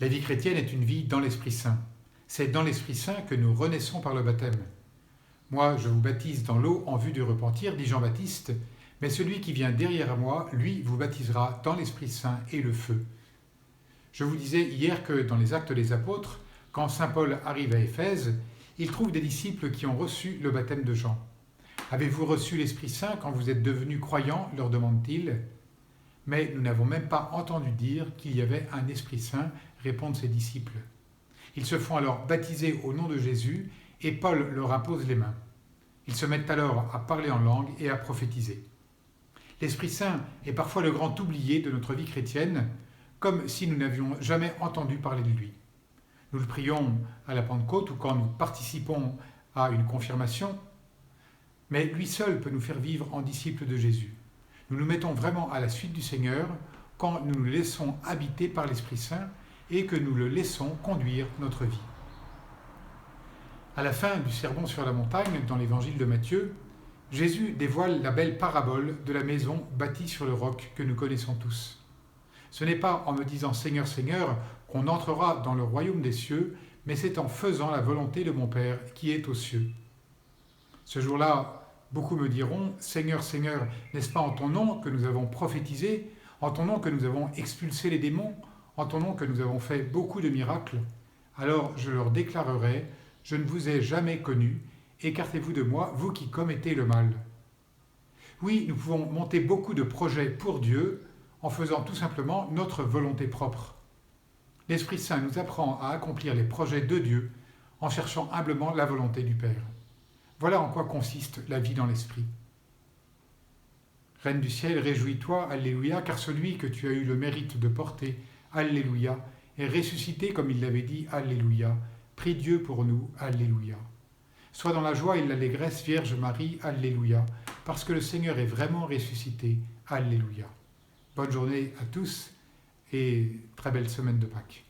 La vie chrétienne est une vie dans l'Esprit Saint. C'est dans l'Esprit Saint que nous renaissons par le baptême. Moi, je vous baptise dans l'eau en vue du repentir, dit Jean-Baptiste, mais celui qui vient derrière moi, lui, vous baptisera dans l'Esprit Saint et le feu. Je vous disais hier que dans les Actes des Apôtres, quand saint Paul arrive à Éphèse, il trouve des disciples qui ont reçu le baptême de Jean. Avez-vous reçu l'Esprit Saint quand vous êtes devenus croyants leur demande-t-il. Mais nous n'avons même pas entendu dire qu'il y avait un Esprit Saint, répondent ses disciples. Ils se font alors baptiser au nom de Jésus et Paul leur impose les mains. Ils se mettent alors à parler en langue et à prophétiser. L'Esprit Saint est parfois le grand oublié de notre vie chrétienne, comme si nous n'avions jamais entendu parler de lui. Nous le prions à la Pentecôte ou quand nous participons à une confirmation, mais lui seul peut nous faire vivre en disciples de Jésus. Nous nous mettons vraiment à la suite du Seigneur quand nous nous laissons habiter par l'Esprit Saint et que nous le laissons conduire notre vie. À la fin du Sermon sur la montagne, dans l'évangile de Matthieu, Jésus dévoile la belle parabole de la maison bâtie sur le roc que nous connaissons tous. Ce n'est pas en me disant Seigneur, Seigneur qu'on entrera dans le royaume des cieux, mais c'est en faisant la volonté de mon Père qui est aux cieux. Ce jour-là, beaucoup me diront Seigneur, Seigneur, n'est-ce pas en ton nom que nous avons prophétisé, en ton nom que nous avons expulsé les démons, en ton nom que nous avons fait beaucoup de miracles? Alors je leur déclarerai je ne vous ai jamais connu, écartez-vous de moi, vous qui commettez le mal. Oui, nous pouvons monter beaucoup de projets pour Dieu en faisant tout simplement notre volonté propre. L'Esprit Saint nous apprend à accomplir les projets de Dieu en cherchant humblement la volonté du Père. Voilà en quoi consiste la vie dans l'Esprit. Reine du ciel, réjouis-toi, Alléluia, car celui que tu as eu le mérite de porter, Alléluia, est ressuscité comme il l'avait dit, Alléluia. Prie Dieu pour nous, Alléluia. Sois dans la joie et l'allégresse, Vierge Marie, Alléluia, parce que le Seigneur est vraiment ressuscité, Alléluia. Bonne journée à tous et très belle semaine de Pâques.